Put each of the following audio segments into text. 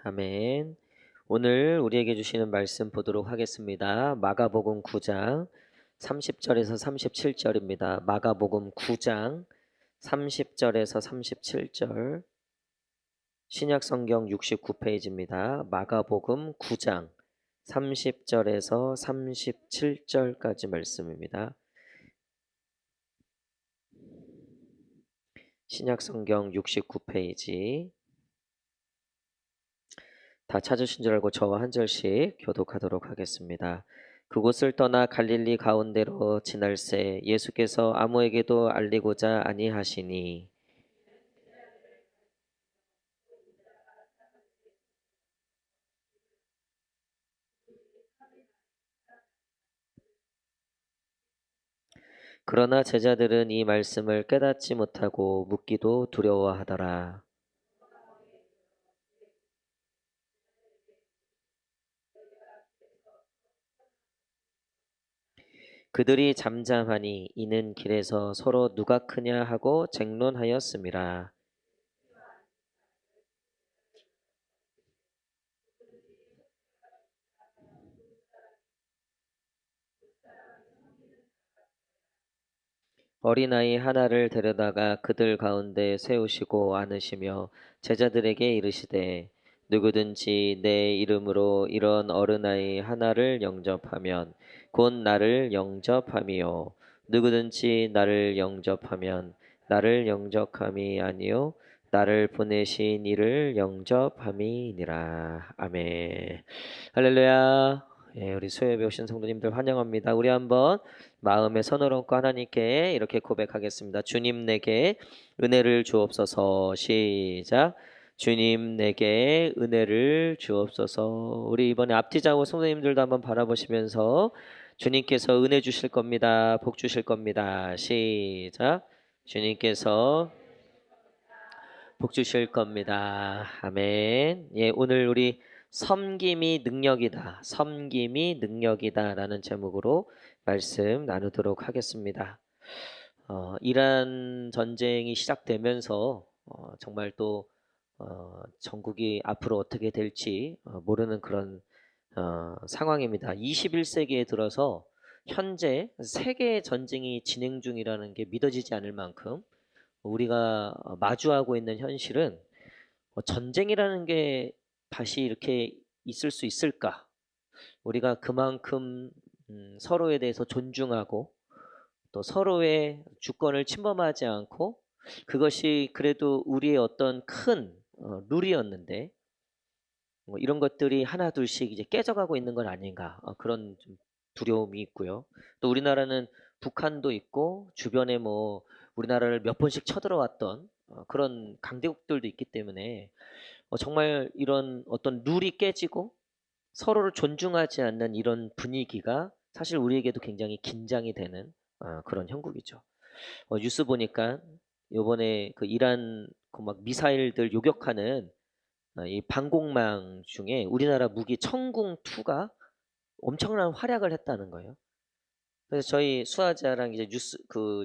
아멘. 오늘 우리에게 주시는 말씀 보도록 하겠습니다. 마가복음 9장 30절에서 37절입니다. 마가복음 9장 30절에서 37절. 신약성경 69페이지입니다. 마가복음 9장 30절에서 37절까지 말씀입니다. 신약성경 69페이지. 다 찾으신 줄 알고 저와 한 절씩 교독하도록 하겠습니다. 그곳을 떠나 갈릴리 가운데로 지날새 예수께서 아무에게도 알리고자 아니하시니 그러나 제자들은 이 말씀을 깨닫지 못하고 묻기도 두려워하더라. 그들이 잠잠하니 이는 길에서 서로 누가 크냐 하고 쟁론하였음이라. 어린아이 하나를 데려다가 그들 가운데 세우시고 안으시며 제자들에게 이르시되 누구든지 내 이름으로 이런 어린아이 하나를 영접하면 곧 나를 영접함이요 누구든지 나를 영접하면 나를 영접함이 아니요 나를 보내신 이를 영접함이니라. 아멘. 할렐루야. 예, 우리 수요예배 오신 성도님들 환영합니다. 우리 한번 마음의 선을 얹고 하나님께 이렇게 고백하겠습니다. 주님 내게 은혜를 주옵소서. 시작. 주님 내게 은혜를 주옵소서. 우리 이번에 앞뒤자고 성도님들도 한번 바라보시면서 주님께서 은혜 주실 겁니다. 복 주실 겁니다. 시작. 주님께서 복 주실 겁니다. 아멘. 예, 오늘 우리 섬김이 능력이다. 섬김이 능력이다라는 제목으로 말씀 나누도록 하겠습니다. 이란 전쟁이 시작되면서 정말 또 전국이 앞으로 어떻게 될지 모르는 그런 상황입니다. 21세기에 들어서 현재 세계 전쟁이 진행 중이라는 게 믿어지지 않을 만큼 우리가 마주하고 있는 현실은 전쟁이라는 게 다시 이렇게 있을 수 있을까? 우리가 그만큼 서로에 대해서 존중하고 또 서로의 주권을 침범하지 않고 그것이 그래도 우리의 어떤 큰 룰이었는데 뭐 이런 것들이 하나둘씩 이제 깨져가고 있는 건 아닌가 그런 좀 두려움이 있고요. 또 우리나라는 북한도 있고 주변에 뭐 우리나라를 몇 번씩 쳐들어왔던 그런 강대국들도 있기 때문에 정말 이런 어떤 룰이 깨지고 서로를 존중하지 않는 이런 분위기가 사실 우리에게도 굉장히 긴장이 되는 그런 형국이죠. 뉴스 보니까 요번에 그 이란 그 막 미사일들 요격하는 이 방공망 중에 우리나라 무기 청궁2가 엄청난 활약을 했다는 거예요. 그래서 저희 수아자랑 이제 뉴스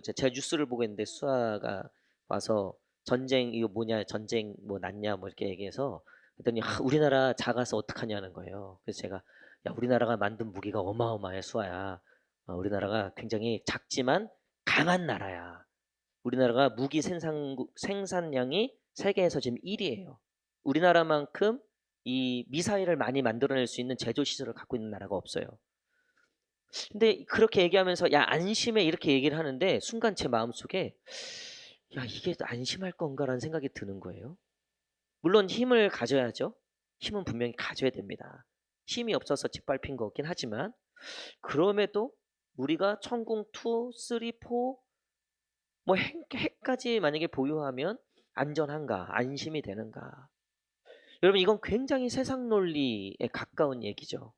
제가 뉴스를 보고 있는데 수아가 와서 전쟁 이거 뭐냐 전쟁 뭐 났냐 뭐 이렇게 얘기해서 그랬더니 우리나라 작아서 어떡하냐는 거예요. 그래서 제가 야 우리나라가 만든 무기가 어마어마해 수아야. 우리나라가 굉장히 작지만 강한 나라야. 우리나라가 무기 생산량이 세계에서 지금 1위예요. 우리나라만큼 이 미사일을 많이 만들어낼 수 있는 제조 시설을 갖고 있는 나라가 없어요. 근데 그렇게 얘기하면서 야 안심해 이렇게 얘기를 하는데 순간 제 마음속에 야 이게 안심할 건가라는 생각이 드는 거예요. 물론 힘을 가져야죠. 힘은 분명히 가져야 됩니다. 힘이 없어서 짓밟힌 거긴 하지만 그럼에도 우리가 천궁2, 3, 4 뭐 핵까지 만약에 보유하면 안전한가 안심이 되는가. 여러분 이건 굉장히 세상 논리에 가까운 얘기죠.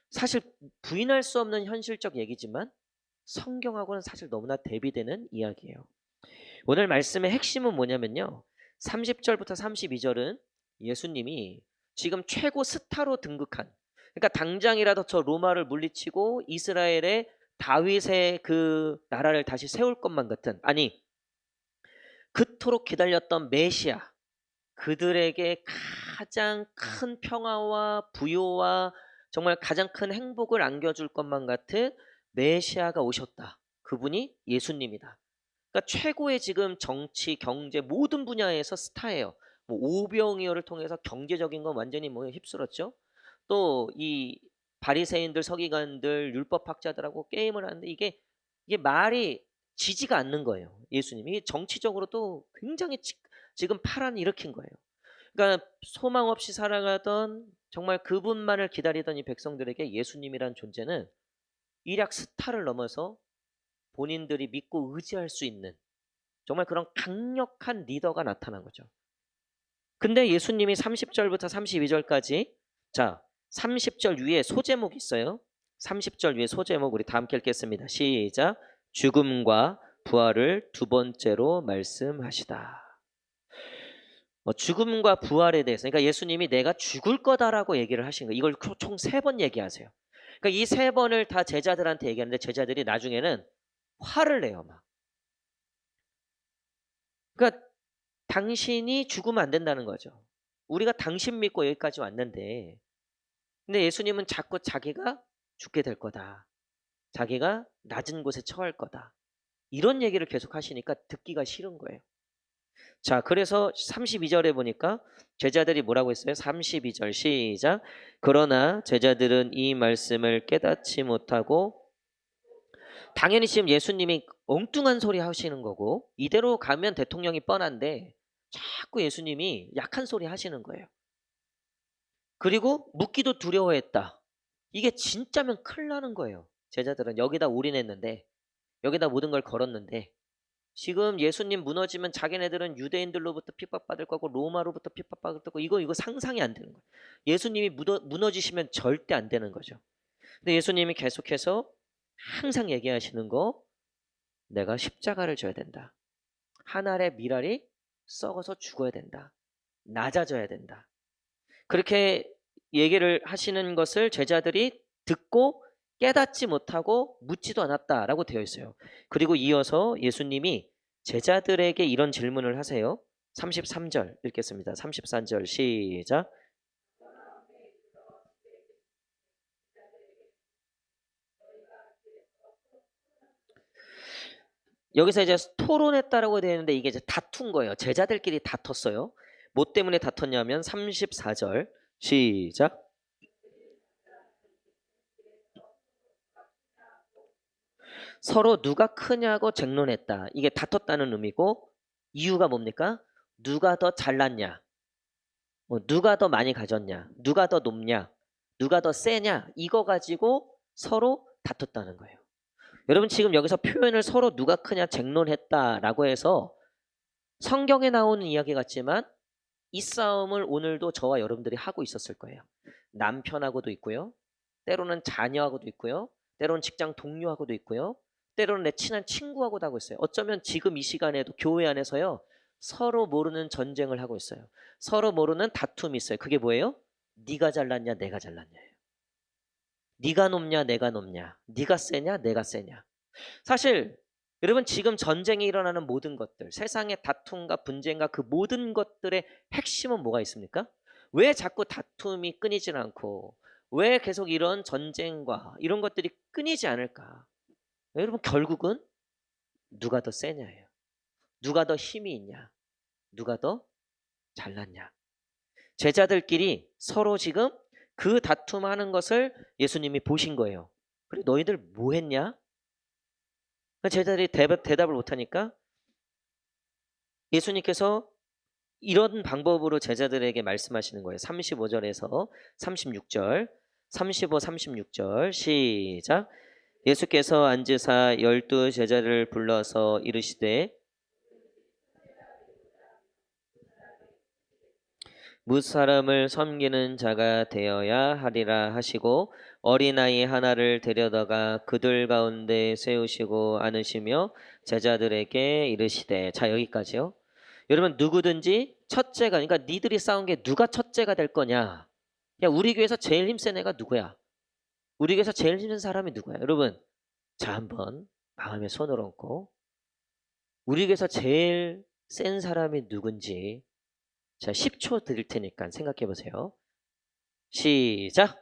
사실 부인할 수 없는 현실적 얘기지만 성경하고는 사실 너무나 대비되는 이야기예요. 오늘 말씀의 핵심은 뭐냐면요. 30절부터 32절은 예수님이 지금 최고 스타로 등극한 그러니까 당장이라도 저 로마를 물리치고 이스라엘의 다윗의 그 나라를 다시 세울 것만 같은 그토록 기다렸던 메시아 그들에게 가장 큰 평화와 부요와 정말 가장 큰 행복을 안겨줄 것만 같은 메시아가 오셨다. 그분이 예수님이다. 그러니까 최고의 지금 정치, 경제 모든 분야에서 스타예요. 뭐 오병이어를 통해서 경제적인 건 완전히 뭐 휩쓸었죠. 또 이 바리새인들, 서기관들, 율법학자들하고 게임을 하는데 이게 말이 지지가 않는 거예요. 예수님이 정치적으로도 굉장히 지금 파란을 일으킨 거예요. 그러니까 소망 없이 살아가던 정말 그분만을 기다리던 이 백성들에게 예수님이란 존재는 일약 스타를 넘어서 본인들이 믿고 의지할 수 있는 정말 그런 강력한 리더가 나타난 거죠. 근데 예수님이 30절부터 32절까지 자 30절 위에 소제목이 있어요. 30절 위에 소제목 우리 다 함께 읽겠습니다. 시작. 죽음과 부활을 두 번째로 말씀하시다. 죽음과 부활에 대해서 그러니까 예수님이 내가 죽을 거다라고 얘기를 하신 거예요. 이걸 총 3번 얘기하세요. 그러니까 이 3번을 다 제자들한테 얘기하는데 제자들이 나중에는 화를 내요. 막. 그러니까 당신이 죽으면 안 된다는 거죠. 우리가 당신 믿고 여기까지 왔는데 근데 예수님은 자꾸 자기가 죽게 될 거다. 자기가 낮은 곳에 처할 거다. 이런 얘기를 계속 하시니까 듣기가 싫은 거예요. 자, 그래서 32절에 보니까 제자들이 뭐라고 했어요? 32절 시작. 그러나 제자들은 이 말씀을 깨닫지 못하고 당연히 지금 예수님이 엉뚱한 소리 하시는 거고 이대로 가면 대통령이 뻔한데 자꾸 예수님이 약한 소리 하시는 거예요. 그리고 묻기도 두려워했다. 이게 진짜면 큰일 나는 거예요. 제자들은 여기다 올인했는데 여기다 모든 걸 걸었는데 지금 예수님 무너지면 자기네들은 유대인들로부터 핍박받을 거고 로마로부터 핍박받을 거고 이거 상상이 안 되는 거예요. 예수님이 무너지시면 절대 안 되는 거죠. 근데 예수님이 계속해서 항상 얘기하시는 거 내가 십자가를 져야 된다. 한 알의 밀알이 썩어서 죽어야 된다. 낮아져야 된다. 그렇게 얘기를 하시는 것을 제자들이 듣고 깨닫지 못하고 묻지도 않았다라고 되어 있어요. 그리고 이어서 예수님이 제자들에게 이런 질문을 하세요. 33절 읽겠습니다. 33절 시작. 여기서 이제 토론했다라고 되어 있는데 이게 이제 다툰 거예요. 제자들끼리 다퉜어요. 뭐 때문에 다퉜냐면 34절 시작. 서로 누가 크냐고 쟁론했다. 이게 다퉜다는 의미고 이유가 뭡니까? 누가 더 잘났냐? 누가 더 많이 가졌냐? 누가 더 높냐? 누가 더 세냐? 이거 가지고 서로 다퉜다는 거예요. 여러분 지금 여기서 표현을 서로 누가 크냐 쟁론했다라고 해서 성경에 나오는 이야기 같지만 이 싸움을 오늘도 저와 여러분들이 하고 있었을 거예요. 남편하고도 있고요. 때로는 자녀하고도 있고요. 때로는 직장 동료하고도 있고요. 때로는 내 친한 친구하고도 하고 있어요. 어쩌면 지금 이 시간에도 교회 안에서요. 서로 모르는 전쟁을 하고 있어요. 서로 모르는 다툼이 있어요. 그게 뭐예요? 네가 잘났냐 내가 잘났냐예요. 네가 높냐 내가 높냐. 네가 세냐 내가 세냐. 사실 여러분 지금 전쟁이 일어나는 모든 것들 세상의 다툼과 분쟁과 그 모든 것들의 핵심은 뭐가 있습니까? 왜 자꾸 다툼이 끊이질 않고 왜 계속 이런 전쟁과 이런 것들이 끊이지 않을까? 여러분 결국은 누가 더 세냐예요. 누가 더 힘이 있냐. 누가 더 잘났냐. 제자들끼리 서로 지금 그 다툼하는 것을 예수님이 보신 거예요. 그래 너희들 뭐 했냐? 제자들이 대답을 못하니까 예수님께서 이런 방법으로 제자들에게 말씀하시는 거예요. 35절에서 36절 35, 36절 시작. 예수께서 앉으사 12 제자를 불러서 이르시되 무사람을 섬기는 자가 되어야 하리라 하시고 어린아이 하나를 데려다가 그들 가운데 세우시고 안으시며 제자들에게 이르시되 자 여기까지요. 여러분 누구든지 첫째가 그러니까 니들이 싸운 게 누가 첫째가 될 거냐. 야 우리 교회에서 제일 힘센 애가 누구야. 우리 교회에서 제일 힘센 사람이 누구야. 여러분 자 한번 마음에 손을 얹고 우리 교회에서 제일 센 사람이 누군지 자, 10초 드릴 테니까 생각해 보세요. 시작.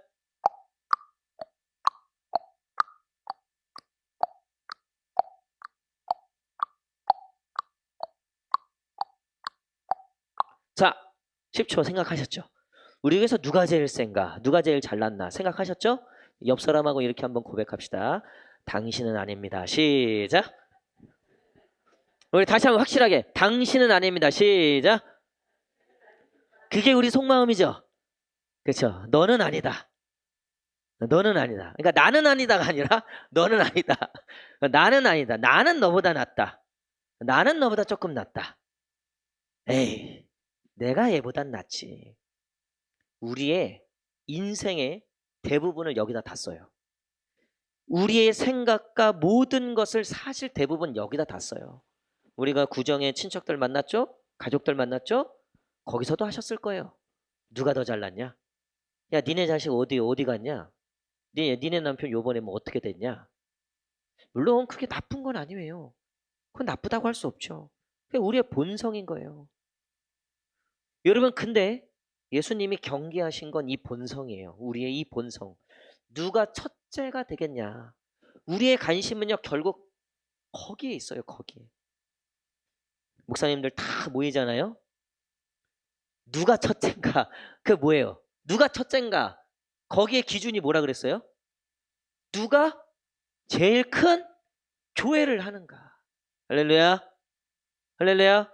자, 10초 생각하셨죠? 우리 중에서 누가 제일 센가? 누가 제일 잘났나? 생각하셨죠? 옆 사람하고 이렇게 한번 고백합시다. 당신은 아닙니다. 시작. 우리 다시 한번 확실하게. 당신은 아닙니다. 시작. 그게 우리 속마음이죠. 그렇죠? 너는 아니다. 너는 아니다. 그러니까 나는 아니다가 아니라 너는 아니다. 나는 아니다. 나는 너보다 낫다. 나는 너보다 조금 낫다. 에이, 내가 얘보단 낫지. 우리의 인생의 대부분을 여기다 다 써요. 우리의 생각과 모든 것을 사실 대부분 여기다 다 써요. 우리가 구정에 친척들 만났죠? 가족들 만났죠? 거기서도 하셨을 거예요. 누가 더 잘났냐? 야, 니네 자식 어디 갔냐? 니네 남편 요번에 뭐 어떻게 됐냐? 물론 그게 나쁜 건 아니에요. 그건 나쁘다고 할 수 없죠. 그게 우리의 본성인 거예요. 여러분, 근데 예수님이 경계하신 건 이 본성이에요. 우리의 이 본성. 누가 첫째가 되겠냐? 우리의 관심은요, 결국 거기에 있어요, 거기에. 목사님들 다 모이잖아요? 누가 첫째인가? 그게 뭐예요? 누가 첫째인가? 거기에 기준이 뭐라 그랬어요? 누가 제일 큰 교회를 하는가? 할렐루야. 할렐루야.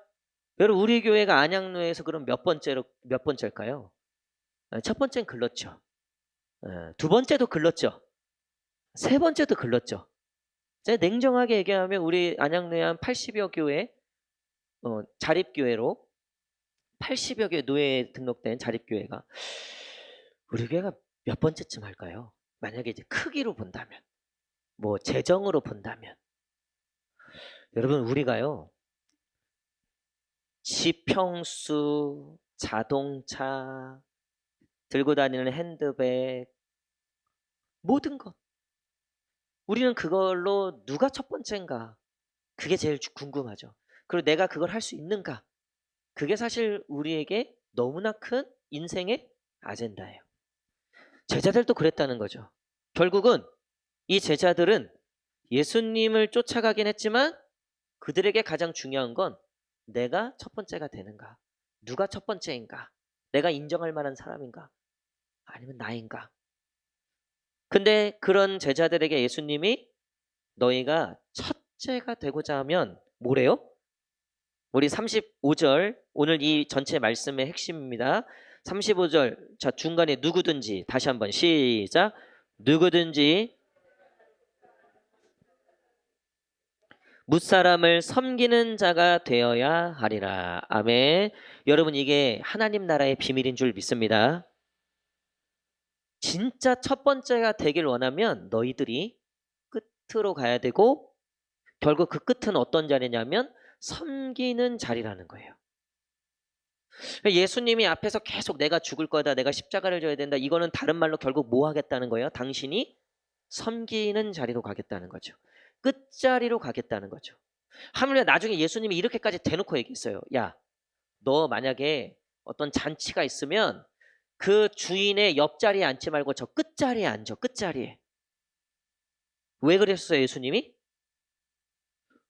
여러분, 우리 교회가 안양로에서 그럼 몇 번째일까요? 첫 번째는 글렀죠. 두 번째도 글렀죠. 세 번째도 글렀죠. 제가 냉정하게 얘기하면 우리 안양로에 한 80여 교회 자립교회로 80여 개 노예에 등록된 자립교회가 우리 교회가 몇 번째쯤 할까요? 만약에 이제 크기로 본다면, 뭐 재정으로 본다면, 여러분 우리가요 지평수, 자동차, 들고 다니는 핸드백, 모든 것 우리는 그걸로 누가 첫 번째인가? 그게 제일 궁금하죠. 그리고 내가 그걸 할 수 있는가? 그게 사실 우리에게 너무나 큰 인생의 아젠다예요. 제자들도 그랬다는 거죠. 결국은 이 제자들은 예수님을 쫓아가긴 했지만 그들에게 가장 중요한 건 내가 첫 번째가 되는가? 누가 첫 번째인가? 내가 인정할 만한 사람인가? 아니면 나인가? 근데 그런 제자들에게 예수님이 너희가 첫째가 되고자 하면 뭐래요? 우리 35절, 오늘 이 전체 말씀의 핵심입니다. 35절, 자, 중간에 누구든지, 다시 한번 시작. 누구든지 무사람을 섬기는 자가 되어야 하리라. 아멘. 여러분, 이게 하나님 나라의 비밀인 줄 믿습니다. 진짜 첫 번째가 되길 원하면 너희들이 끝으로 가야 되고, 결국 그 끝은 어떤 자리냐면 섬기는 자리라는 거예요. 예수님이 앞에서 계속 내가 죽을 거다, 내가 십자가를 져야 된다, 이거는 다른 말로 결국 뭐 하겠다는 거예요? 당신이 섬기는 자리로 가겠다는 거죠. 끝자리로 가겠다는 거죠. 하물며 나중에 예수님이 이렇게까지 대놓고 얘기했어요. 야, 너 만약에 어떤 잔치가 있으면 그 주인의 옆자리에 앉지 말고 저 끝자리에 앉아. 끝자리에. 왜 그랬어요, 예수님이?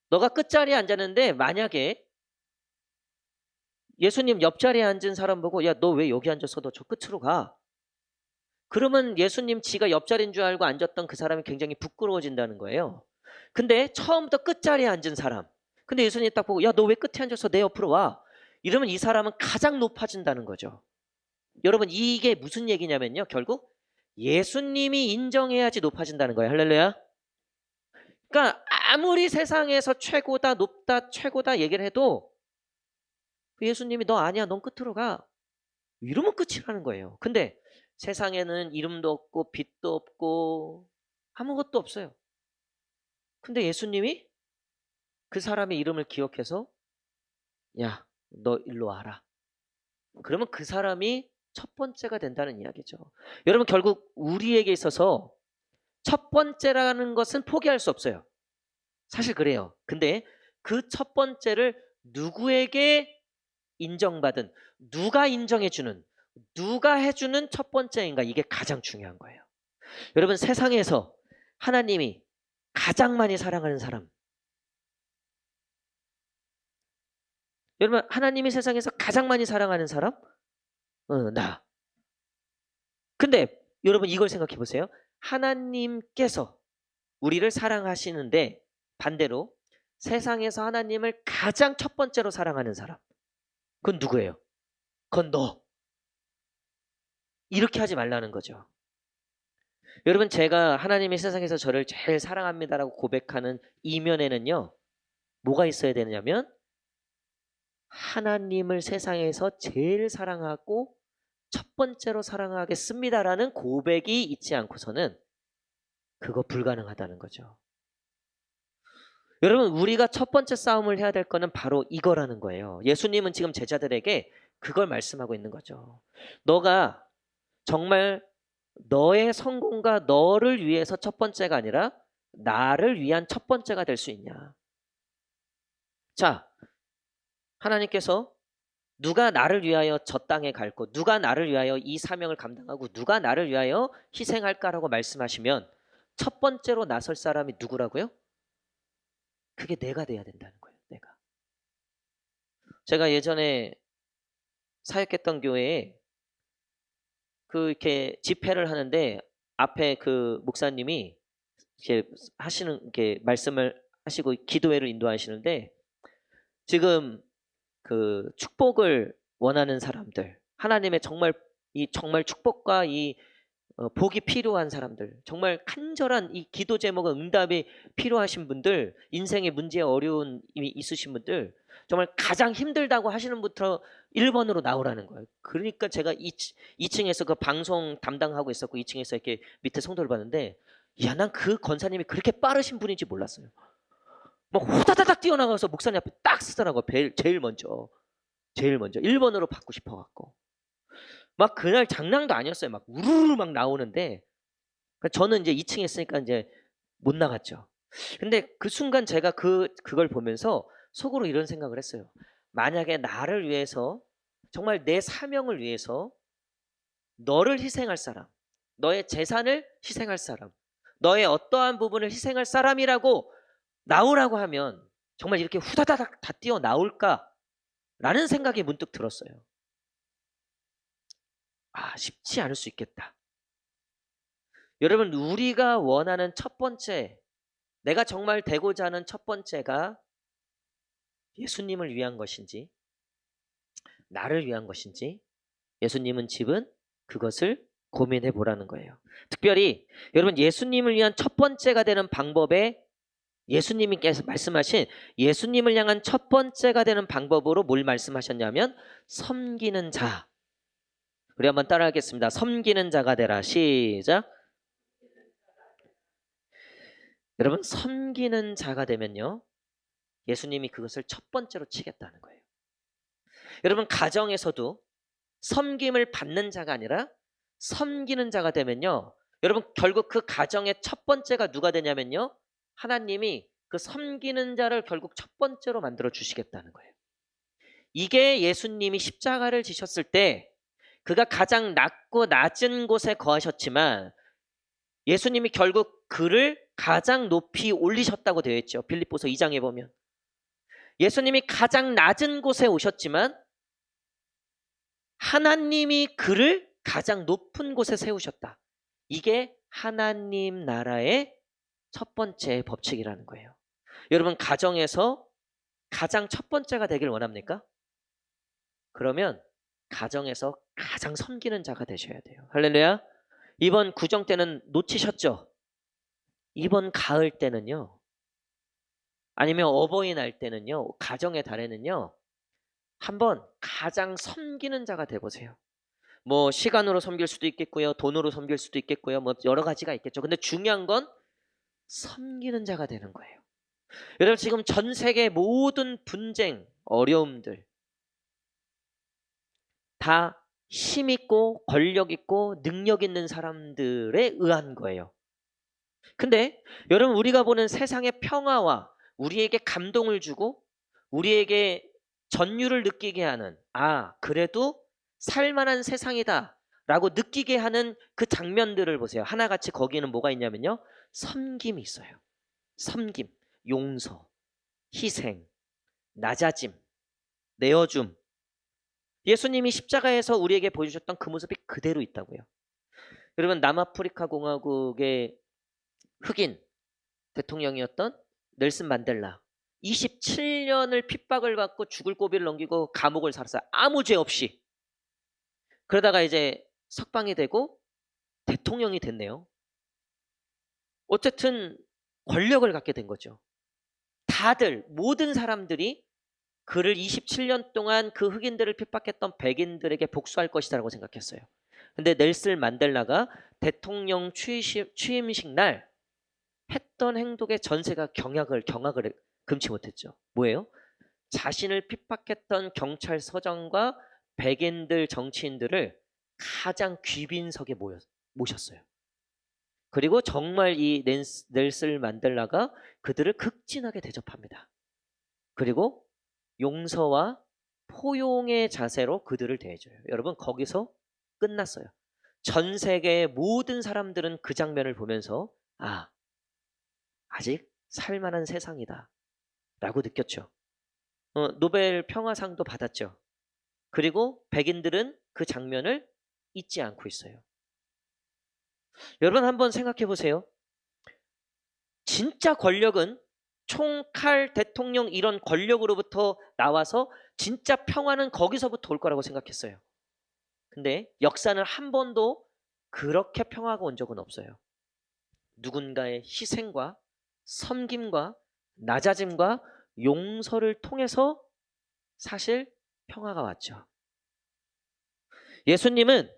너가 끝자리에 앉았는데 만약에 예수님 옆자리에 앉은 사람 보고 야, 너 왜 여기 앉았어? 너 저 끝으로 가. 그러면 예수님 지가 옆자리인 줄 알고 앉았던 그 사람이 굉장히 부끄러워진다는 거예요. 근데 처음부터 끝자리에 앉은 사람. 근데 예수님이 딱 보고 야, 너 왜 끝에 앉았어? 내 옆으로 와. 이러면 이 사람은 가장 높아진다는 거죠. 여러분, 이게 무슨 얘기냐면요. 결국 예수님이 인정해야지 높아진다는 거예요. 할렐루야. 그러니까 아무리 세상에서 최고다, 높다, 최고다 얘기를 해도 예수님이 너 아니야, 넌 끝으로 가. 이러면 끝이라는 거예요. 근데 세상에는 이름도 없고 빛도 없고 아무것도 없어요. 근데 예수님이 그 사람의 이름을 기억해서 야, 너 일로 와라. 그러면 그 사람이 첫 번째가 된다는 이야기죠. 여러분, 결국 우리에게 있어서 첫 번째라는 것은 포기할 수 없어요. 사실 그래요. 근데 그 첫 번째를 누구에게 인정받은, 누가 인정해주는, 누가 해주는 첫 번째인가, 이게 가장 중요한 거예요. 여러분, 세상에서 하나님이 가장 많이 사랑하는 사람, 여러분, 하나님이 세상에서 가장 많이 사랑하는 사람? 나. 근데 여러분, 이걸 생각해 보세요. 하나님께서 우리를 사랑하시는데 반대로 세상에서 하나님을 가장 첫 번째로 사랑하는 사람, 그건 누구예요? 그건 너. 이렇게 하지 말라는 거죠. 여러분, 제가 하나님이 세상에서 저를 제일 사랑합니다라고 고백하는 이면에는요, 뭐가 있어야 되느냐면 하나님을 세상에서 제일 사랑하고 첫 번째로 사랑하겠습니다라는 고백이 있지 않고서는 그거 불가능하다는 거죠. 여러분, 우리가 첫 번째 싸움을 해야 될 거는 바로 이거라는 거예요. 예수님은 지금 제자들에게 그걸 말씀하고 있는 거죠. 너가 정말 너의 성공과 너를 위해서 첫 번째가 아니라 나를 위한 첫 번째가 될 수 있냐. 자, 하나님께서 누가 나를 위하여 저 땅에 갈고 누가 나를 위하여 이 사명을 감당하고 누가 나를 위하여 희생할까라고 말씀하시면 첫 번째로 나설 사람이 누구라고요? 그게 내가 돼야 된다는 거예요. 내가. 제가 예전에 사역했던 교회에 이렇게 집회를 하는데 앞에 그 목사님이 이렇게 이렇게 말씀을 하시고 기도회를 인도하시는데, 지금 그 축복을 원하는 사람들, 하나님의 정말 축복과 이 복이 필요한 사람들, 정말 간절한 이 기도 제목과 응답이 필요하신 분들, 인생의 문제에 어려움이 있으신 분들, 정말 가장 힘들다고 하시는 분부터 1번으로 나오라는 거예요. 그러니까 제가 2층에서 그 방송 담당하고 있었고 2층에서 이렇게 밑에 성도를 봤는데, 야, 난 그 권사님이 그렇게 빠르신 분인지 몰랐어요. 막 호다다닥 뛰어나가서 목사님 앞에 딱 쓰더라고. 제일 먼저 1번으로 받고 싶어갖고 막 그날 장난도 아니었어요. 막 우르르 막 나오는데, 저는 이제 2층에 있으니까 이제 못 나갔죠. 근데 그 순간 제가 그걸 보면서 속으로 이런 생각을 했어요. 만약에 나를 위해서, 정말 내 사명을 위해서 너를 희생할 사람, 너의 재산을 희생할 사람, 너의 어떠한 부분을 희생할 사람이라고 나오라고 하면 정말 이렇게 후다다닥 다 뛰어나올까라는 생각이 문득 들었어요. 쉽지 않을 수 있겠다. 여러분, 우리가 원하는 첫 번째, 내가 정말 되고자 하는 첫 번째가 예수님을 위한 것인지 나를 위한 것인지, 예수님은 집은 그것을 고민해 보라는 거예요. 특별히 여러분, 예수님을 위한 첫 번째가 되는 방법에, 예수님께서 말씀하신 예수님을 향한 첫 번째가 되는 방법으로 뭘 말씀하셨냐면 섬기는 자. 우리 한번 따라하겠습니다. 섬기는 자가 되라. 시작. 여러분, 섬기는 자가 되면요, 예수님이 그것을 첫 번째로 치겠다는 거예요. 여러분, 가정에서도 섬김을 받는 자가 아니라 섬기는 자가 되면요, 여러분, 결국 그 가정의 첫 번째가 누가 되냐면요, 하나님이 그 섬기는 자를 결국 첫 번째로 만들어 주시겠다는 거예요. 이게 예수님이 십자가를 지셨을 때 그가 가장 낮고 낮은 곳에 거하셨지만 예수님이 결국 그를 가장 높이 올리셨다고 되어 있죠. 빌립보서 2장에 보면 예수님이 가장 낮은 곳에 오셨지만 하나님이 그를 가장 높은 곳에 세우셨다. 이게 하나님 나라의 첫 번째 법칙이라는 거예요. 여러분, 가정에서 가장 첫 번째가 되길 원합니까? 그러면 가정에서 가장 섬기는 자가 되셔야 돼요. 할렐루야. 이번 구정 때는 놓치셨죠? 이번 가을 때는요, 아니면 어버이날 때는요, 가정의 달에는요, 한번 가장 섬기는 자가 돼보세요. 뭐 시간으로 섬길 수도 있겠고요, 돈으로 섬길 수도 있겠고요, 뭐 여러 가지가 있겠죠. 근데 중요한 건 섬기는 자가 되는 거예요. 여러분, 지금 전 세계 모든 분쟁, 어려움들 다 힘 있고 권력 있고 능력 있는 사람들에 의한 거예요. 근데 여러분, 우리가 보는 세상의 평화와 우리에게 감동을 주고 우리에게 전율을 느끼게 하는, 아, 그래도 살만한 세상이다 라고 느끼게 하는 그 장면들을 보세요. 하나같이 거기는 뭐가 있냐면요, 섬김이 있어요. 섬김, 용서, 희생, 낮아짐, 내어줌. 예수님이 십자가에서 우리에게 보여주셨던 그 모습이 그대로 있다고요. 여러분, 남아프리카 공화국의 흑인 대통령이었던 넬슨 만델라, 27년을 핍박을 받고 죽을 고비를 넘기고 감옥을 살았어요. 아무 죄 없이. 그러다가 이제 석방이 되고 대통령이 됐네요. 어쨌든 권력을 갖게 된 거죠. 다들, 모든 사람들이 그를 27년 동안 그 흑인들을 핍박했던 백인들에게 복수할 것이라고 생각했어요. 근데 넬슨 만델라가 대통령 취임식 날 했던 행동에 전세가 경악을 금치 못했죠. 뭐예요? 자신을 핍박했던 경찰서장과 백인들 정치인들을 가장 귀빈석에 모셨어요. 그리고 정말 이 넬슨 만델라가 그들을 극진하게 대접합니다. 그리고 용서와 포용의 자세로 그들을 대해줘요. 여러분, 거기서 끝났어요. 전 세계의 모든 사람들은 그 장면을 보면서, 아, 아직 살만한 세상이다 라고 느꼈죠. 노벨 평화상도 받았죠. 그리고 백인들은 그 장면을 잊지 않고 있어요. 여러분, 한번 생각해 보세요. 진짜 권력은 총칼, 대통령, 이런 권력으로부터 나와서 진짜 평화는 거기서부터 올 거라고 생각했어요. 근데 역사는 한 번도 그렇게 평화가 온 적은 없어요. 누군가의 희생과 섬김과 낮아짐과 용서를 통해서 사실 평화가 왔죠. 예수님은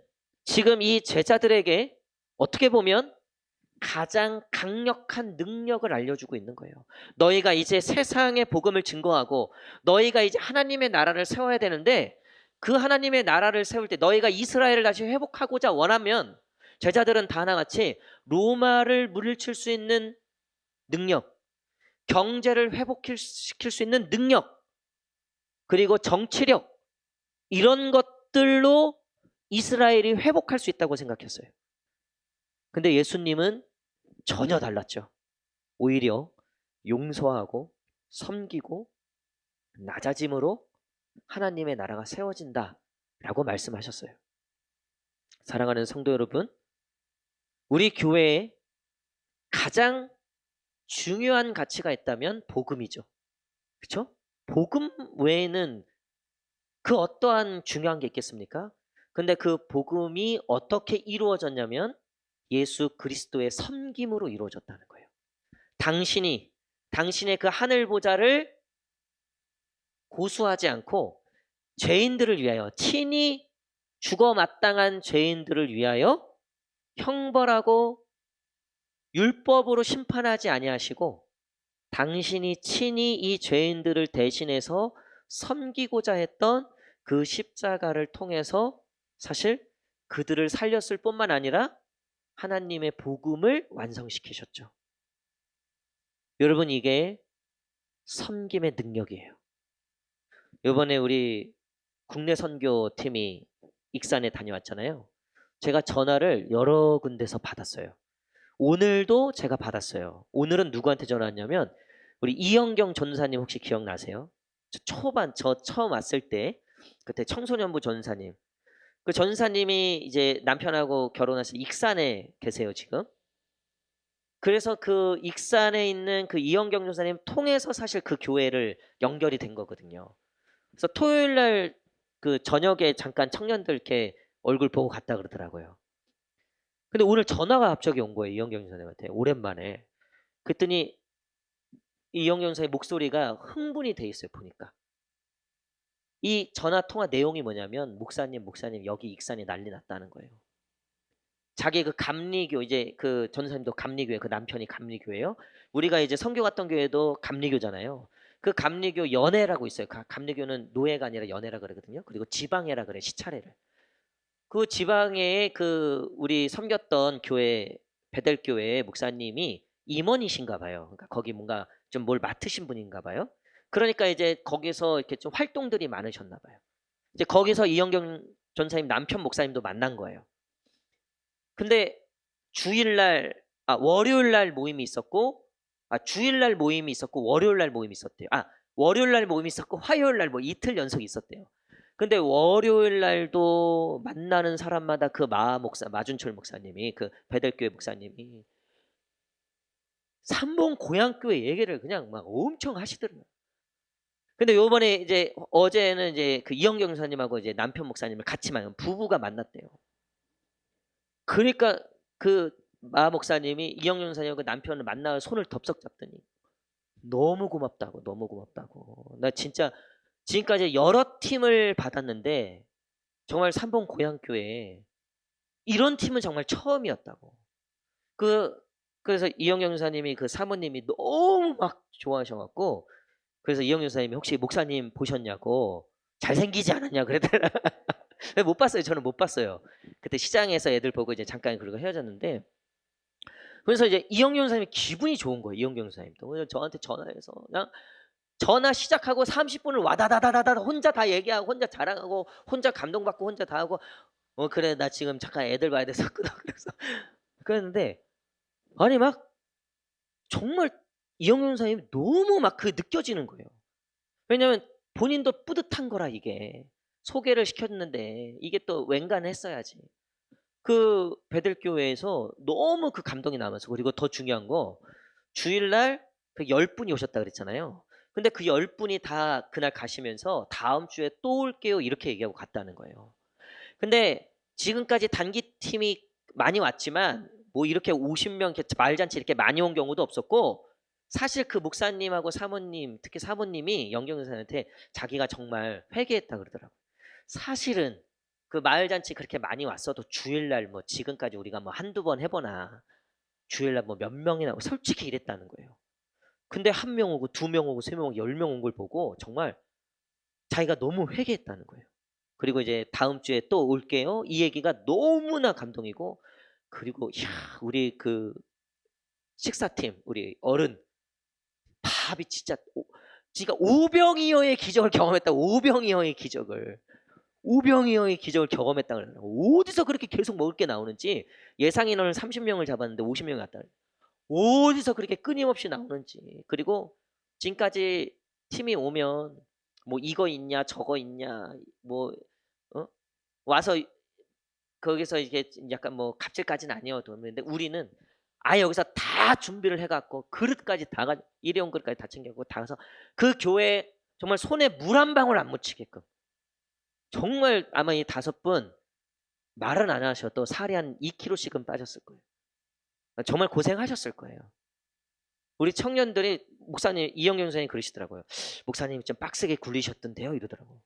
지금 이 제자들에게 어떻게 보면 가장 강력한 능력을 알려주고 있는 거예요. 너희가 이제 세상의 복음을 증거하고 너희가 이제 하나님의 나라를 세워야 되는데, 그 하나님의 나라를 세울 때 너희가 이스라엘을 다시 회복하고자 원하면 제자들은 다 하나같이 로마를 물리칠 수 있는 능력, 경제를 회복시킬 수 있는 능력, 그리고 정치력, 이런 것들로 이스라엘이 회복할 수 있다고 생각했어요. 근데 예수님은 전혀 달랐죠. 오히려 용서하고 섬기고 낮아짐으로 하나님의 나라가 세워진다라고 말씀하셨어요. 사랑하는 성도 여러분, 우리 교회에 가장 중요한 가치가 있다면 복음이죠. 그렇죠? 복음 외에는 그 어떠한 중요한 게 있겠습니까? 근데 그 복음이 어떻게 이루어졌냐면 예수 그리스도의 섬김으로 이루어졌다는 거예요. 당신의 그 하늘 보좌를 고수하지 않고 죄인들을 위하여, 친히 죽어 마땅한 죄인들을 위하여 형벌하고 율법으로 심판하지 아니하시고 당신이 친히 이 죄인들을 대신해서 섬기고자 했던 그 십자가를 통해서 사실 그들을 살렸을 뿐만 아니라 하나님의 복음을 완성시키셨죠. 여러분, 이게 섬김의 능력이에요. 이번에 우리 국내 선교팀이 익산에 다녀왔잖아요. 제가 전화를 여러 군데서 받았어요. 오늘도 제가 받았어요. 오늘은 누구한테 전화했냐면 우리 이영경 전사님, 혹시 기억나세요? 저 처음 왔을 때 그때 청소년부 전사님. 그 전사님이 이제 남편하고 결혼해서 익산에 계세요, 지금. 그래서 그 익산에 있는 그 이영경 전사님 통해서 사실 그 교회를 연결이 된 거거든요. 그래서 토요일 날 그 저녁에 잠깐 청년들 이렇게 얼굴 보고 갔다 그러더라고요. 근데 오늘 전화가 갑자기 온 거예요, 이영경 전사님한테. 오랜만에. 그랬더니 이영경 전사의 목소리가 흥분이 돼 있어요, 보니까. 이 전화 통화 내용이 뭐냐면, 목사님 여기 익산이 난리 났다는 거예요. 자기 그 감리교, 이제 그 전사님도 감리교회, 그 남편이 감리교회예요. 우리가 이제 선교 갔던 교회도 감리교잖아요. 그 감리교 연회라고 있어요. 감리교는 노예가 아니라 연회라 그러거든요. 그리고 지방회라 그래, 시차례를. 그 지방에 그 우리 섬겼던 교회, 베델교회 목사님이 임원이신가 봐요. 그러니까 거기 뭔가 좀 뭘 맡으신 분인가 봐요. 그러니까 이제 거기서 이렇게 좀 활동들이 많으셨나 봐요. 이제 거기서 이영경 전사님 남편 목사님도 만난 거예요. 근데 주일날 월요일날 모임이 있었고 주일날 모임이 있었고 월요일날 모임이 있었대요. 월요일날 모임이 있었고 화요일날 뭐 이틀 연속 있었대요. 근데 월요일날도 만나는 사람마다 그 마준철 목사님이 그 베델교회 목사님이 삼봉 고향교회 얘기를 그냥 막 엄청 하시더라고요. 근데 요번에 이제 어제는 이제 그 이영경 목사님하고 이제 남편 목사님을 같이 만난 부부가 만났대요. 그러니까 그 마 목사님이 이영경 목사님하고 남편을 만나 손을 덥석 잡더니 너무 고맙다고, 너무 고맙다고. 나 진짜 지금까지 여러 팀을 받았는데 정말 삼봉 고향교회 이런 팀은 정말 처음이었다고. 그래서 이영경 목사님이 그 사모님이 너무 막 좋아하셔갖고 그래서 이영경 목사님이 혹시 목사님 보셨냐고 잘생기지 않았냐 그랬더니 못 봤어요. 저는 못 봤어요. 그때 시장에서 애들 보고 이제 잠깐 그러고 헤어졌는데 그래서 이제 이영경 목사님이 기분이 좋은 거예요. 이영경 목사님도. 그래서 저한테 전화해서 그냥 전화 시작하고 30분을 와다다다다다 혼자 다 얘기하고 혼자 자랑하고 혼자 감동받고 혼자 다 하고 그래 나 지금 잠깐 애들 봐야 돼서거든. 그래서 그랬는데 아니 막 정말 이영경 목사님이 너무 막 그 느껴지는 거예요. 왜냐면 본인도 뿌듯한 거라 이게. 소개를 시켰는데 이게 또 웬간을 했어야지. 그 베들교회에서 너무 그 감동이 남아서 그리고 더 중요한 거 주일날 그 10분이 오셨다 그랬잖아요. 근데 그 10분이 다 그날 가시면서 다음 주에 또 올게요 이렇게 얘기하고 갔다는 거예요. 근데 지금까지 단기팀이 많이 왔지만 뭐 이렇게 50명 이렇게 말잔치 이렇게 많이 온 경우도 없었고 사실 그 목사님하고 사모님 특히 사모님이 영경 선생한테 자기가 정말 회개했다 그러더라고요. 사실은 그 마을잔치 그렇게 많이 왔어도 주일날 뭐 지금까지 우리가 뭐 한두 번 해보나 주일날 뭐 몇 명이나 오고 솔직히 이랬다는 거예요. 근데 한 명 오고 두 명 오고 세 명 오고 10명 온 걸 보고 정말 자기가 너무 회개했다는 거예요. 그리고 이제 다음 주에 또 올게요. 이 얘기가 너무나 감동이고 그리고 우리 그 식사팀 우리 어른 밥이 진짜 오병이어의 기적을 경험했다. 오병이어의 기적을. 오병이어의 기적을 경험했다 그러더라고. 어디서 그렇게 계속 먹을 게 나오는지 예상 인원을 30명을 잡았는데 50명이 왔다. 어디서 그렇게 끊임없이 나오는지. 그리고 지금까지 팀이 오면 뭐 이거 있냐 저거 있냐 뭐 와서 거기서 이게 약간 뭐 갑질까지는 아니어도 근데 우리는 아예 여기서 다 준비를 해갖고 그릇까지 일회용 그릇까지 다 챙겨고 다 가서 그 교회 정말 손에 물 한 방울 안 묻히게끔 정말 아마 이 5분 말은 안 하셔도 살이 한 2kg씩은 빠졌을 거예요. 정말 고생하셨을 거예요. 우리 청년들이 목사님 이영경 선생님 그러시더라고요. 목사님 좀 빡세게 굴리셨던데요 이러더라고요.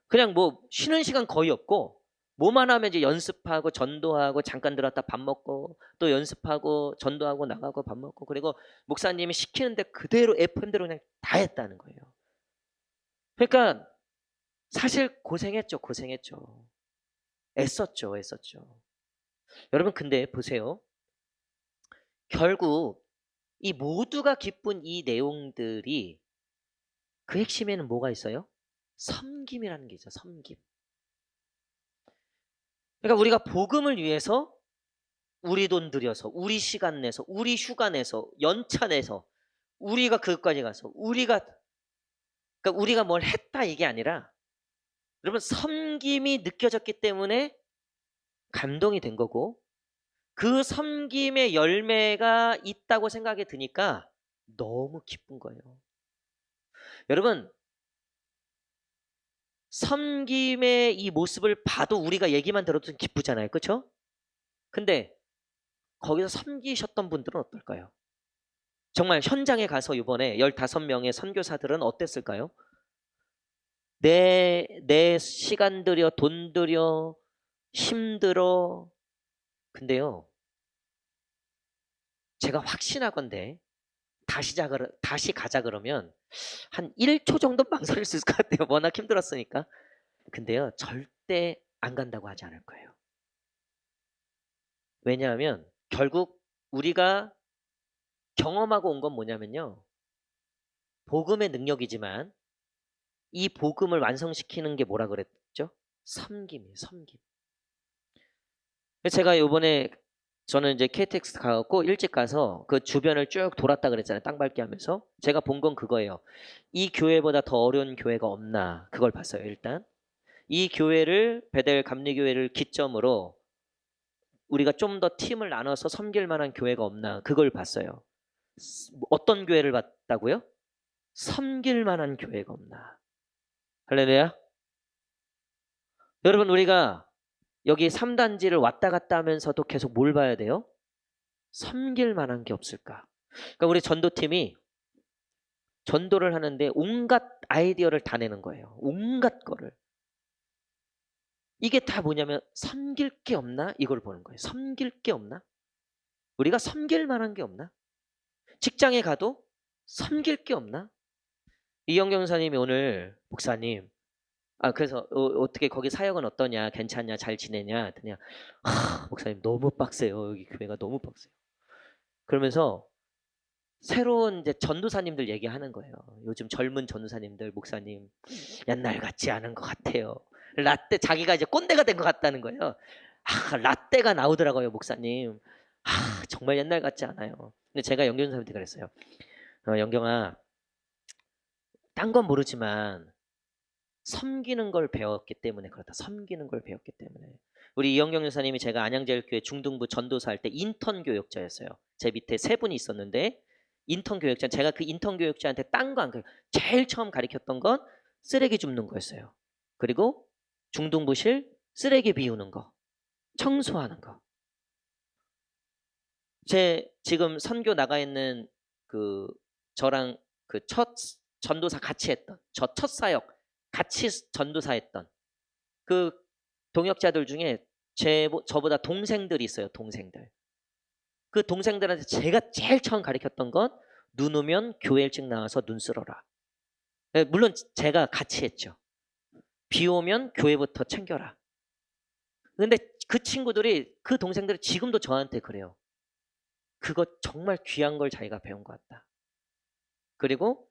그냥 뭐 쉬는 시간 거의 없고 뭐만 하면 이제 연습하고 전도하고 잠깐 들었다 밥 먹고 또 연습하고 전도하고 나가고 밥 먹고 그리고 목사님이 시키는데 그대로 FM대로 그냥 다 했다는 거예요. 그러니까 사실 고생했죠. 애썼죠. 여러분 근데 보세요. 결국 이 모두가 기쁜 이 내용들이 그 핵심에는 뭐가 있어요? 섬김이라는 게 있어요. 섬김. 그러니까 우리가 복음을 위해서 우리 돈 들여서 우리 시간 내서 우리 휴가 내서 연차 내서 우리가 그것까지 가서 그러니까 우리가 뭘 했다 이게 아니라 여러분 섬김이 느껴졌기 때문에 감동이 된 거고 그 섬김의 열매가 있다고 생각이 드니까 너무 기쁜 거예요. 여러분 섬김의 이 모습을 봐도 우리가 얘기만 들어도 기쁘잖아요. 그렇죠? 근데 거기서 섬기셨던 분들은 어떨까요? 정말 현장에 가서 이번에 15명의 선교사들은 어땠을까요? 내 시간 들여 돈 들여 힘들어 근데요 제가 확신하건대 다시 가자 그러면 한 1초 정도 망설일 수 있을 것 같아요. 워낙 힘들었으니까. 근데요 절대 안 간다고 하지 않을 거예요. 왜냐하면 결국 우리가 경험하고 온 건 뭐냐면요 복음의 능력이지만 이 복음을 완성시키는 게 뭐라 그랬죠? 섬김이에요. 섬김. 제가 요번에 저는 이제 KTX 가고 일찍 가서 그 주변을 쭉 돌았다 그랬잖아요. 땅 밟기 하면서. 제가 본 건 그거예요. 이 교회보다 더 어려운 교회가 없나 그걸 봤어요. 일단 이 교회를 베델 감리교회를 기점으로 우리가 좀 더 팀을 나눠서 섬길 만한 교회가 없나 그걸 봤어요. 어떤 교회를 봤다고요? 섬길 만한 교회가 없나. 할렐루야. 여러분 우리가 여기 3단지를 왔다 갔다 하면서도 계속 뭘 봐야 돼요? 섬길 만한 게 없을까? 그러니까 우리 전도팀이 전도를 하는데 온갖 아이디어를 다 내는 거예요. 온갖 거를. 이게 다 뭐냐면 섬길 게 없나? 이걸 보는 거예요. 섬길 게 없나? 우리가 섬길 만한 게 없나? 직장에 가도 섬길 게 없나? 이영경 사님이 오늘 목사님 그래서 어떻게 거기 사역은 어떠냐? 괜찮냐? 잘 지내냐? 했더니 목사님 너무 빡세요. 여기 교회가 너무 빡세요. 그러면서 새로운 이제 전도사님들 얘기하는 거예요. 요즘 젊은 전도사님들 목사님 옛날 같지 않은 것 같아요. 라떼 자기가 이제 꼰대가 된 것 같다는 거예요. 라떼가 나오더라고요 목사님. 정말 옛날 같지 않아요. 근데 제가 영경 선생님한테 그랬어요. 영경아, 딴 건 모르지만 섬기는 걸 배웠기 때문에 그렇다. 섬기는 걸 배웠기 때문에. 우리 이영경 여사님이 제가 안양제일교회 중등부 전도사 할 때 인턴 교역자였어요. 제 밑에 3분이 있었는데 인턴 교역자, 제가 그 인턴 교역자한테 딴 거 안 가르쳐. 제일 처음 가르쳤던 건 쓰레기 줍는 거였어요. 그리고 중등부실 쓰레기 비우는 거, 청소하는 거. 제 지금 선교 나가 있는 저랑 그 첫 전도사 같이 했던 저 첫 사역 같이 전도사 했던 그 동역자들 중에 저보다 동생들이 있어요. 동생들. 그 동생들한테 제가 제일 처음 가르쳤던 건 눈 오면 교회 일찍 나와서 눈 쓸어라. 물론 제가 같이 했죠. 비 오면 교회부터 챙겨라. 근데 그 친구들이 그 동생들이 지금도 저한테 그래요. 그거 정말 귀한 걸 자기가 배운 것 같다. 그리고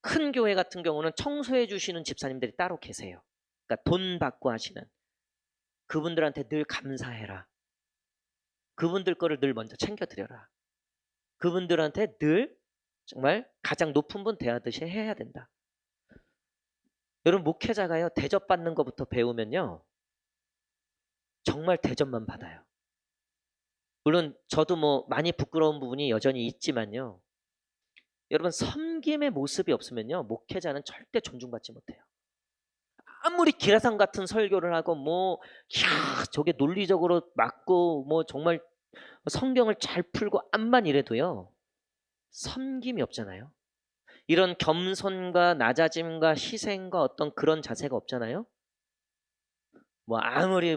큰 교회 같은 경우는 청소해 주시는 집사님들이 따로 계세요. 그러니까 돈 받고 하시는. 그분들한테 늘 감사해라. 그분들 거를 늘 먼저 챙겨드려라. 그분들한테 늘 정말 가장 높은 분 대하듯이 해야 된다. 여러분 목회자가요. 대접받는 것부터 배우면요. 정말 대접만 받아요. 물론 저도 뭐 많이 부끄러운 부분이 여전히 있지만요. 여러분 섬김의 모습이 없으면요. 목회자는 절대 존중받지 못해요. 아무리 기라상 같은 설교를 하고 저게 논리적으로 맞고 정말 성경을 잘 풀고 암만 이래도요. 섬김이 없잖아요. 이런 겸손과 낮아짐과 희생과 어떤 그런 자세가 없잖아요. 아무리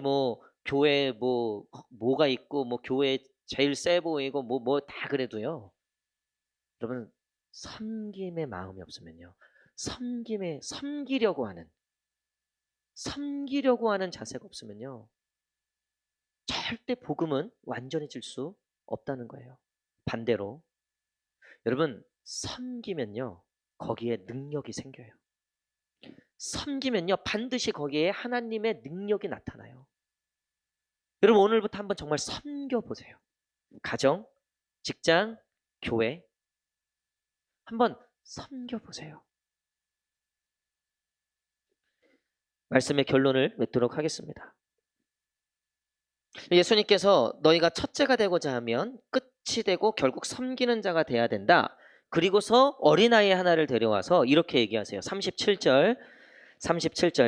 교회 뭐가 있고 교회 제일 세 보이고 다 그래도요. 여러분 섬김의 마음이 없으면요. 섬기려고 하는 자세가 없으면요. 절대 복음은 완전해질 수 없다는 거예요. 반대로 여러분 섬기면요. 거기에 능력이 생겨요. 섬기면요. 반드시 거기에 하나님의 능력이 나타나요. 여러분 오늘부터 한번 정말 섬겨보세요. 가정, 직장, 교회 한번 섬겨보세요. 말씀의 결론을 맺도록 하겠습니다. 예수님께서 너희가 첫째가 되고자 하면 끝이 되고 결국 섬기는 자가 돼야 된다. 그리고서 어린아이 하나를 데려와서 이렇게 얘기하세요. 37절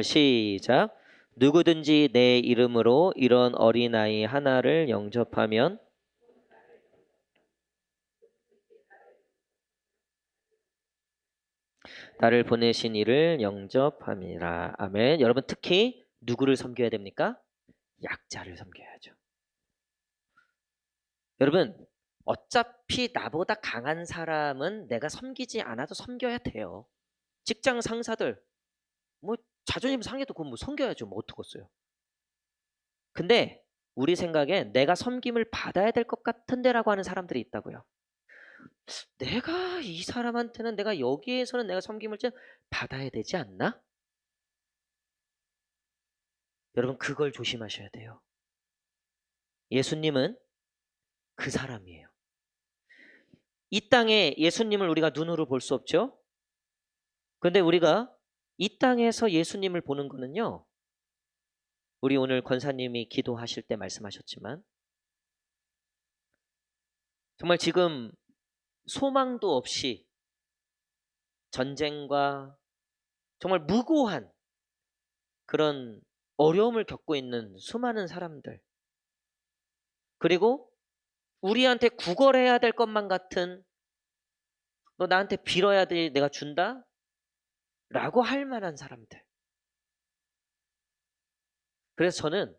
시작. 누구든지 내 이름으로 이런 어린아이 하나를 영접하면 나를 보내신 이를 영접함이라. 아멘. 여러분 특히 누구를 섬겨야 됩니까? 약자를 섬겨야죠. 여러분 어차피 나보다 강한 사람은 내가 섬기지 않아도 섬겨야 돼요. 직장 상사들 자존심 상해도 그건 섬겨야죠. 어떡겠어요. 근데 우리 생각에 내가 섬김을 받아야 될 것 같은데라고 하는 사람들이 있다고요. 내가 이 사람한테는 내가 여기에서는 내가 섬김을 좀 받아야 되지 않나? 여러분 그걸 조심하셔야 돼요. 예수님은 그 사람이에요. 이 땅에 예수님을 우리가 눈으로 볼 수 없죠. 그런데 우리가 이 땅에서 예수님을 보는 거는요. 우리 오늘 권사님이 기도하실 때 말씀하셨지만 정말 지금 소망도 없이 전쟁과 정말 무고한 그런 어려움을 겪고 있는 수많은 사람들, 그리고 우리한테 구걸해야 될 것만 같은, 너 나한테 빌어야 돼 내가 준다? 라고 할 만한 사람들. 그래서 저는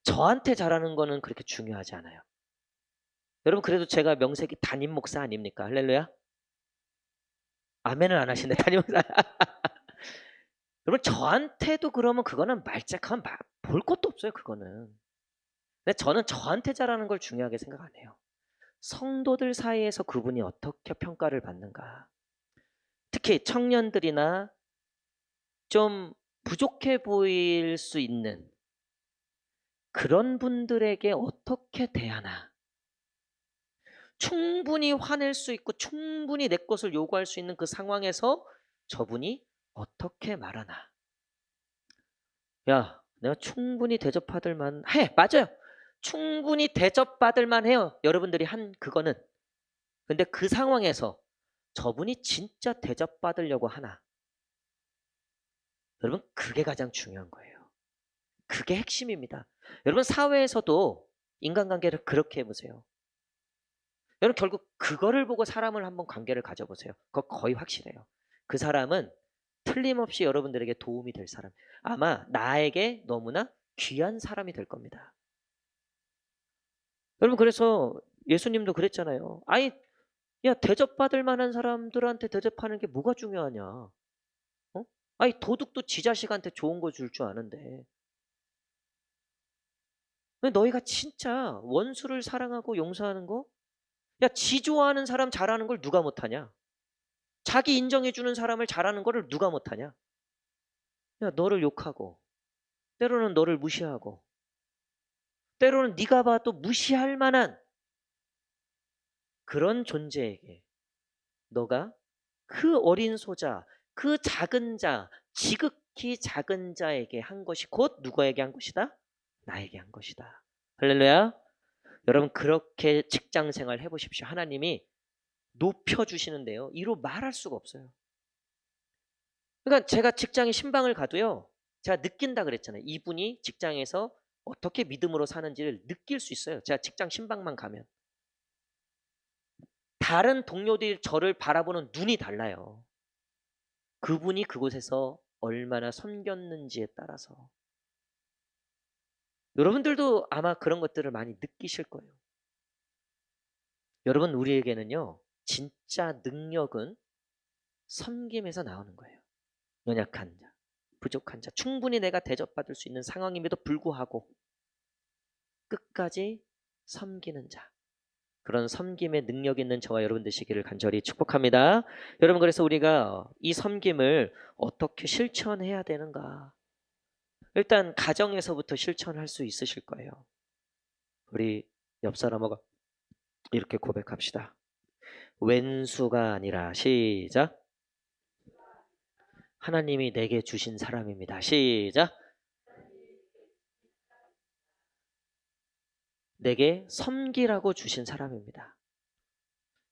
저한테 잘하는 거는 그렇게 중요하지 않아요. 여러분 그래도 제가 명색이 담임 목사 아닙니까? 할렐루야. 아멘은 안 하시네. 담임 목사. 여러분 저한테도 그러면 그거는 말짝하면 볼 것도 없어요. 그거는. 근데 저는 저한테 잘하는 걸 중요하게 생각 안 해요. 성도들 사이에서 그분이 어떻게 평가를 받는가. 특히 청년들이나 좀 부족해 보일 수 있는 그런 분들에게 어떻게 대하나. 충분히 화낼 수 있고 충분히 내 것을 요구할 수 있는 그 상황에서 저분이 어떻게 말하나. 야, 내가 충분히 대접받을 만해. 맞아요. 충분히 대접받을 만해요. 여러분들이 한 그거는. 근데 그 상황에서 저분이 진짜 대접받으려고 하나. 여러분 그게 가장 중요한 거예요. 그게 핵심입니다. 여러분 사회에서도 인간관계를 그렇게 해보세요. 여러분 결국 그거를 보고 사람을 한번 관계를 가져보세요. 그거 거의 확실해요. 그 사람은 틀림없이 여러분들에게 도움이 될 사람. 아마 나에게 너무나 귀한 사람이 될 겁니다. 여러분 그래서 예수님도 그랬잖아요. 아니 야 대접받을 만한 사람들한테 대접하는 게 뭐가 중요하냐. 어? 아니 도둑도 지 자식한테 좋은 거 줄 줄 아는데. 너희가 진짜 원수를 사랑하고 용서하는 거? 야, 지 좋아하는 사람 잘하는 걸 누가 못하냐? 자기 인정해주는 사람을 잘하는 거를 누가 못하냐? 야, 너를 욕하고 때로는 너를 무시하고 때로는 네가 봐도 무시할 만한 그런 존재에게 너가 그 어린 소자, 그 작은 자, 지극히 작은 자에게 한 것이 곧 누구에게 한 것이다? 나에게 한 것이다. 할렐루야. 여러분 그렇게 직장 생활 해보십시오. 하나님이 높여주시는데요. 이로 말할 수가 없어요. 그러니까 제가 직장에 신방을 가도요. 제가 느낀다 그랬잖아요. 이분이 직장에서 어떻게 믿음으로 사는지를 느낄 수 있어요. 제가 직장 신방만 가면. 다른 동료들이 저를 바라보는 눈이 달라요. 그분이 그곳에서 얼마나 섬겼는지에 따라서. 여러분들도 아마 그런 것들을 많이 느끼실 거예요. 여러분 우리에게는요. 진짜 능력은 섬김에서 나오는 거예요. 연약한 자, 부족한 자, 충분히 내가 대접받을 수 있는 상황임에도 불구하고 끝까지 섬기는 자. 그런 섬김의 능력 있는 저와 여러분 되시기를 간절히 축복합니다. 여러분 그래서 우리가 이 섬김을 어떻게 실천해야 되는가. 일단 가정에서부터 실천할 수 있으실 거예요. 우리 옆 사람하고 이렇게 고백합시다. 왼수가 아니라 시작. 하나님이 내게 주신 사람입니다. 시작. 내게 섬기라고 주신 사람입니다.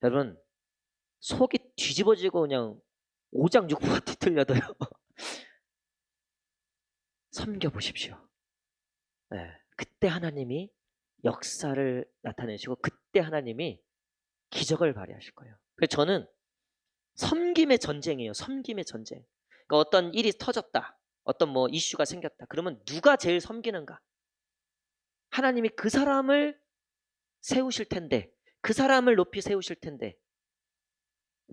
여러분 속이 뒤집어지고 그냥 오장육부가 뒤틀려도요. 섬겨보십시오. 네, 그때 하나님이 역사를 나타내시고 그때 하나님이 기적을 발휘하실 거예요. 그래서 저는 섬김의 전쟁이에요. 섬김의 전쟁. 그러니까 어떤 일이 터졌다. 어떤 뭐 이슈가 생겼다. 그러면 누가 제일 섬기는가? 하나님이 그 사람을 세우실 텐데 그 사람을 높이 세우실 텐데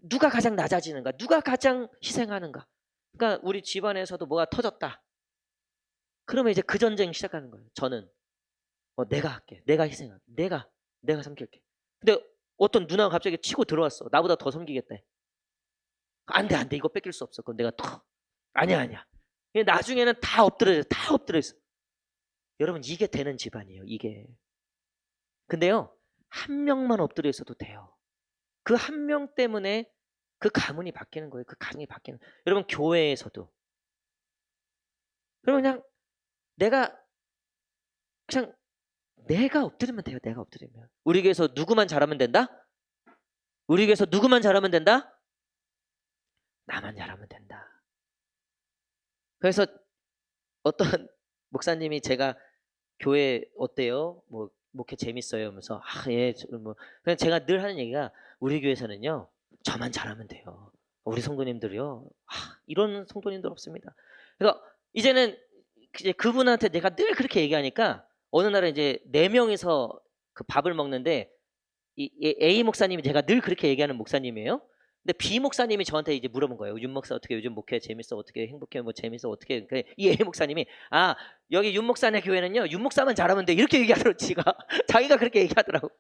누가 가장 낮아지는가? 누가 가장 희생하는가? 그러니까 우리 집안에서도 뭐가 터졌다. 그러면 이제 그 전쟁 시작하는 거예요. 저는 내가 할게. 내가 희생할게. 내가 섬길게. 근데 어떤 누나가 갑자기 치고 들어왔어. 나보다 더 섬기겠대. 안 돼, 안 돼. 이거 뺏길 수 없어. 그건 내가 더. 아니야, 아니야. 나중에는 다 엎드려져. 다 엎드려있어. 여러분, 이게 되는 집안이에요. 이게. 근데요, 한 명만 엎드려 있어도 돼요. 그 한 명 때문에 그 가문이 바뀌는 거예요. 그 가정이 바뀌는 거예요. 여러분, 교회에서도. 그러면 그냥 내가 그냥 내가 엎드리면 돼요. 내가 엎드리면. 우리 교회에서 누구만 잘하면 된다? 우리 교회에서 누구만 잘하면 된다? 나만 잘하면 된다. 그래서 어떤 목사님이 제가 교회 어때요? 뭐 목회 재밌어요? 하면서 예, 뭐 그냥 제가 늘 하는 얘기가 우리 교회에서는요 저만 잘하면 돼요. 우리 성도님들이요 이런 성도님들 없습니다. 그래서 이제는 이제 그분한테 내가 늘 그렇게 얘기하니까 어느 날은 이제 4명이서 그 밥을 먹는데 이 A 목사님이 제가 늘 그렇게 얘기하는 목사님이에요. 근데 B 목사님이 저한테 이제 물어본 거예요. 윤 목사 어떻게 요즘 목회 재밌어? 어떻게 행복해? 뭐 재밌어? 어떻게? 이 A 목사님이 여기 윤 목사네 교회는요. 윤 목사만 잘하면 돼. 이렇게 얘기하더라고 지가. 자기가 그렇게 얘기하더라고.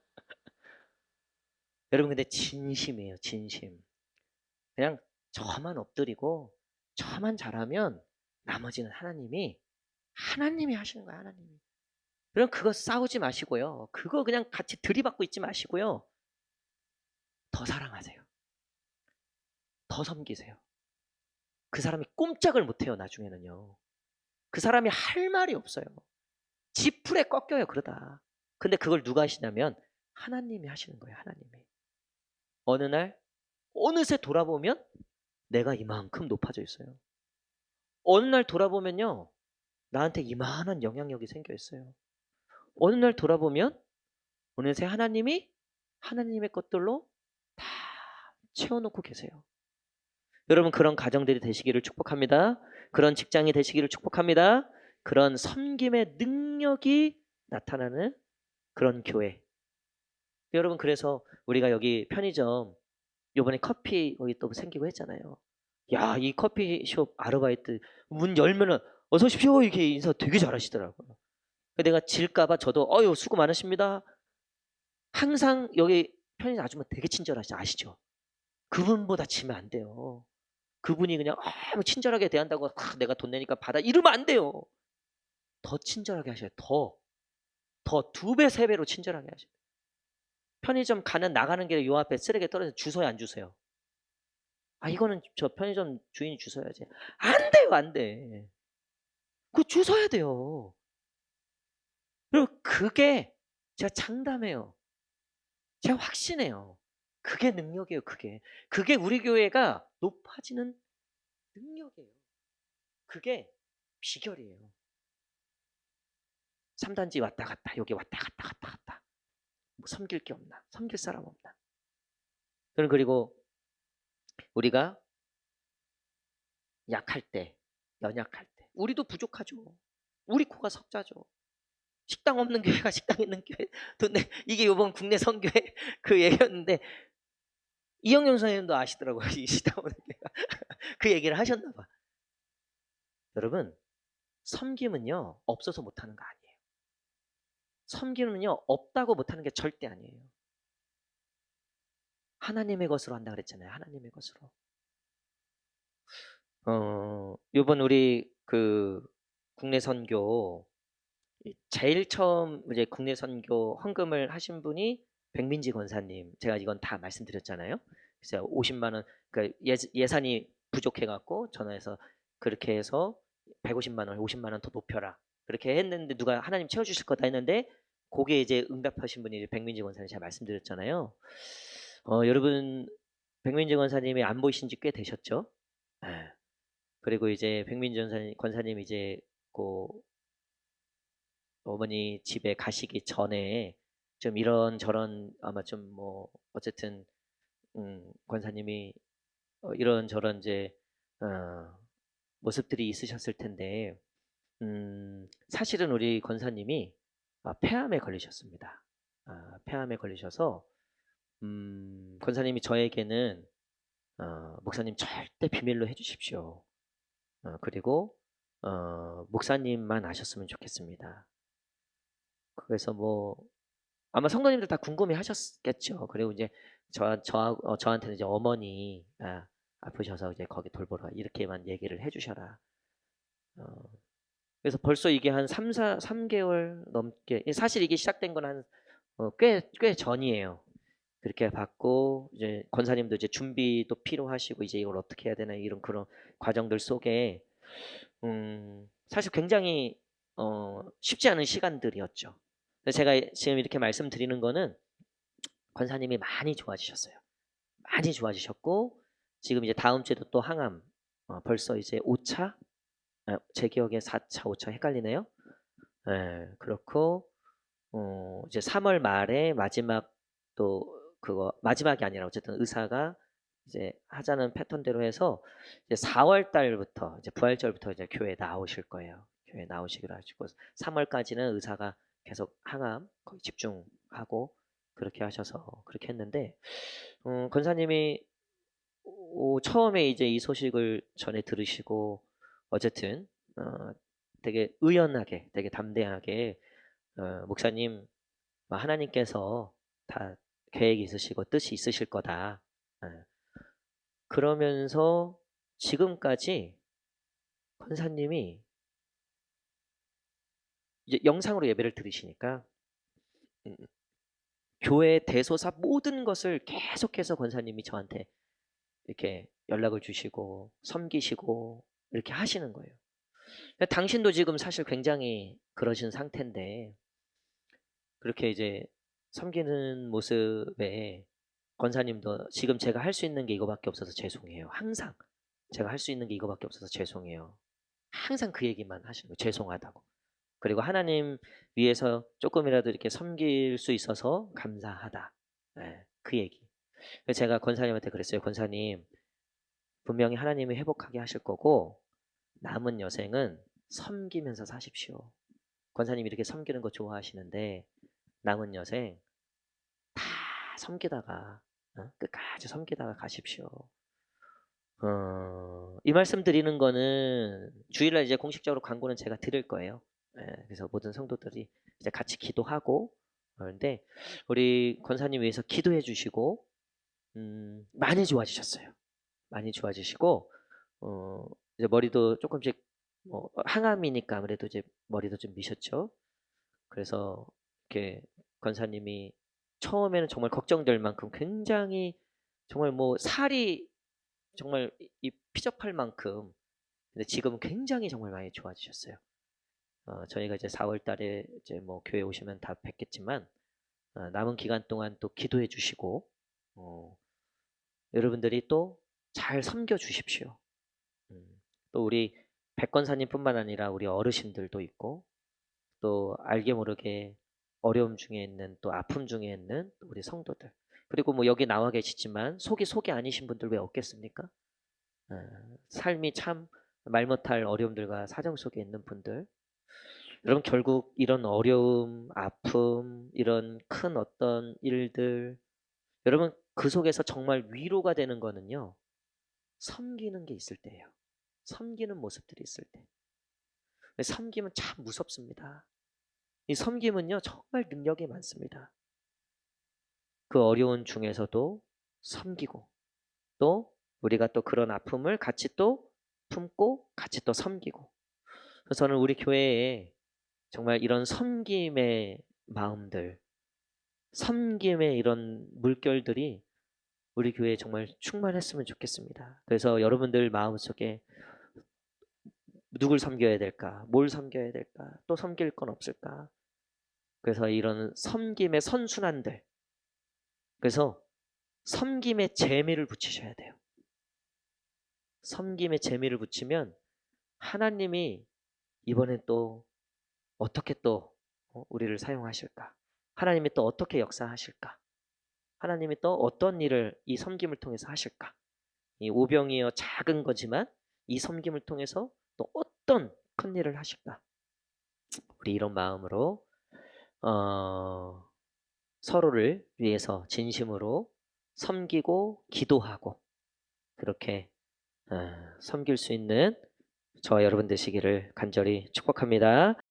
여러분 근데 진심이에요. 진심. 그냥 저만 엎드리고 저만 잘하면 나머지는 하나님이 하시는 거야. 하나님이. 그럼 그거 싸우지 마시고요. 그거 그냥 같이 들이받고 있지 마시고요. 더 사랑하세요. 더 섬기세요. 그 사람이 꼼짝을 못해요. 나중에는요. 그 사람이 할 말이 없어요. 지풀에 꺾여요. 그러다. 근데 그걸 누가 하시냐면 하나님이 하시는 거예요. 하나님이. 어느 날 어느새 돌아보면 내가 이만큼 높아져 있어요. 어느 날 돌아보면요. 나한테 이만한 영향력이 생겨 있어요. 어느 날 돌아보면 어느새 하나님의 것들로 다 채워놓고 계세요. 여러분 그런 가정들이 되시기를 축복합니다. 그런 직장이 되시기를 축복합니다. 그런 섬김의 능력이 나타나는 그런 교회. 여러분 그래서 우리가 여기 편의점 요번에 커피 거기 또 생기고 했잖아요. 야, 이 커피숍 아르바이트 문 열면은 어서 오십시오 이렇게 인사 되게 잘하시더라고요. 내가 질까봐 저도 수고 많으십니다. 항상 여기 편의점 아줌마 되게 친절하시죠. 아시죠? 그분보다 지면 안 돼요. 그분이 그냥 친절하게 대한다고 내가 돈 내니까 받아 이러면 안 돼요. 더 친절하게 하셔요. 더 2배, 3배로 친절하게 하셔요. 편의점 나가는 길에 요 앞에 쓰레기 떨어져서 주워요, 안 주세요? 이거는 저 편의점 주인이 주워야지. 안 돼요, 안 돼. 그거 주워야 돼요. 그리고 그게 제가 장담해요. 제가 확신해요. 그게 능력이에요, 그게. 그게 우리 교회가 높아지는 능력이에요. 그게 비결이에요. 3단지 왔다 갔다, 여기 왔다 갔다 갔다 갔다. 뭐 섬길 게 없나? 섬길 사람 없나? 그리고 우리가 약할 때, 연약할 때, 우리도 부족하죠. 우리 코가 석자죠. 식당 없는 교회가 식당 있는 교회. 근데 이게 이번 국내 선교회 그 얘기였는데 이영경 선생님도 아시더라고요. 이 식당 없는 교회가 그 얘기를 하셨나 봐. 여러분 섬김은요 없어서 못하는 거 아니에요. 섬김은요 없다고 못하는 게 절대 아니에요. 하나님의 것으로 한다 그랬잖아요. 하나님의 것으로. 요번 우리 그 국내 선교 제일 처음 이제 국내 선교 헌금을 하신 분이 백민지 권사님. 제가 이건 다 말씀드렸잖아요. 그래서 50만 원 그러니까 예산이 부족해 갖고 전화해서 그렇게 해서 150만 원, 50만 원 더 높여라. 그렇게 했는데 누가 하나님 채워 주실 거다 했는데 그게 이제 응답하신 분이 백민지 권사님 제가 말씀드렸잖아요. 여러분 백민지 권사님이 안 보이신 지 꽤 되셨죠? 예. 그리고 이제 백민지 권사님 이제 그 어머니 집에 가시기 전에 좀 이런저런 아마 좀 뭐 어쨌든 권사님이 이런저런 이제 어, 모습들이 있으셨을 텐데 사실은 우리 권사님이 폐암에 걸리셨습니다. 폐암에 걸리셔서 권사님이 저에게는 목사님 절대 비밀로 해주십시오. 그리고 목사님만 아셨으면 좋겠습니다. 그래서 뭐 아마 성도님들 다 궁금해 하셨겠죠. 그리고 이제 저한테는 이제 어머니 아프셔서 이제 거기 돌보러 이렇게만 얘기를 해주셔라. 어, 그래서 벌써 이게 한 3개월 넘게, 사실 이게 시작된 건 한 꽤 전이에요. 그렇게 받고 이제 권사님도 이제 준비도 필요하시고 이제 이걸 어떻게 해야 되나 이런 그런 과정들 속에 사실 굉장히 쉽지 않은 시간들이었죠. 근데 제가 지금 이렇게 말씀드리는 거는 권사님이 많이 좋아지셨어요. 많이 좋아지셨고 지금 이제 다음 주에도 또 항암 벌써 이제 5차? 제 기억에 4차, 5차 헷갈리네요. 예, 그렇고 이제 3월 말에 마지막 또 그거 마지막이 아니라 어쨌든 의사가 이제 하자는 패턴대로 해서 이제 4월 달부터 이제 부활절부터 이제 교회 나오실 거예요. 교회 나오시기로 하시고 3월까지는 의사가 계속 항암 거의 집중하고 그렇게 하셔서 그렇게 했는데 권사님이 처음에 이제 이 소식을 전해 들으시고 어쨌든 되게 의연하게 되게 담대하게 목사님 하나님께서 다 계획이 있으시고 뜻이 있으실 거다. 예. 그러면서 지금까지 권사님이 이제 영상으로 예배를 들으시니까 음, 교회 대소사 모든 것을 계속해서 권사님이 저한테 이렇게 연락을 주시고 섬기시고 이렇게 하시는 거예요. 당신도 지금 사실 굉장히 그러신 상태인데 그렇게 이제 섬기는 모습에 권사님도 지금 제가 할 수 있는 게 이거밖에 없어서 죄송해요. 항상 제가 할 수 있는 게 이거밖에 없어서 죄송해요. 항상 그 얘기만 하시는 거예요. 죄송하다고. 그리고 하나님 위해서 조금이라도 이렇게 섬길 수 있어서 감사하다. 그 얘기. 그래서 제가 권사님한테 그랬어요. 권사님, 분명히 하나님이 회복하게 하실 거고 남은 여생은 섬기면서 사십시오. 권사님이 이렇게 섬기는 거 좋아하시는데 남은 여생 다 섬기다가 끝까지 섬기다가 가십시오. 이 말씀 드리는 거는 주일날 이제 공식적으로 광고는 제가 드릴 거예요. 그래서 모든 성도들이 이제 같이 기도하고 그런데 우리 권사님 위해서 기도해 주시고 많이 좋아지셨어요. 많이 좋아지시고 이제 머리도 조금씩 항암이니까 아무래도 이제 머리도 좀 미셨죠. 그래서 이렇게 권사님이 처음에는 정말 걱정될 만큼 굉장히 정말 뭐 살이 정말 이 피접할 만큼 근데 지금은 굉장히 정말 많이 좋아지셨어요. 저희가 이제 4월 달에 이제 뭐 교회 오시면 다 뵙겠지만 남은 기간 동안 또 기도해 주시고 여러분들이 또 잘 섬겨 주십시오. 또 우리 백권사님뿐만 아니라 우리 어르신들도 있고 또 알게 모르게 어려움 중에 있는 또 아픔 중에 있는 또 우리 성도들 그리고 뭐 여기 나와 계시지만 속이 아니신 분들 왜 없겠습니까? 삶이 참 말 못할 어려움들과 사정 속에 있는 분들 여러분 결국 이런 어려움, 아픔, 이런 큰 어떤 일들 여러분 그 속에서 정말 위로가 되는 거는요. 섬기는 게 있을 때예요. 섬기는 모습들이 있을 때. 섬김은 참 무섭습니다. 이 섬김은요. 정말 능력이 많습니다. 그 어려운 중에서도 섬기고 또 우리가 또 그런 아픔을 같이 또 품고 같이 또 섬기고 그래서 저는 우리 교회에 정말 이런 섬김의 마음들 섬김의 이런 물결들이 우리 교회에 정말 충만했으면 좋겠습니다. 그래서 여러분들 마음속에 누굴 섬겨야 될까? 뭘 섬겨야 될까? 또 섬길 건 없을까? 그래서 이런 섬김의 선순환들 그래서 섬김의 재미를 붙이셔야 돼요. 섬김의 재미를 붙이면 하나님이 이번엔 또 어떻게 또 우리를 사용하실까? 하나님이 또 어떻게 역사하실까? 하나님이 또 어떤 일을 이 섬김을 통해서 하실까? 이 오병이어 작은 거지만 이 섬김을 통해서 또 어떤 큰 일을 하실까? 우리 이런 마음으로 서로를 위해서 진심으로 섬기고 기도하고 그렇게 섬길 수 있는 저와 여러분 되시기를 간절히 축복합니다.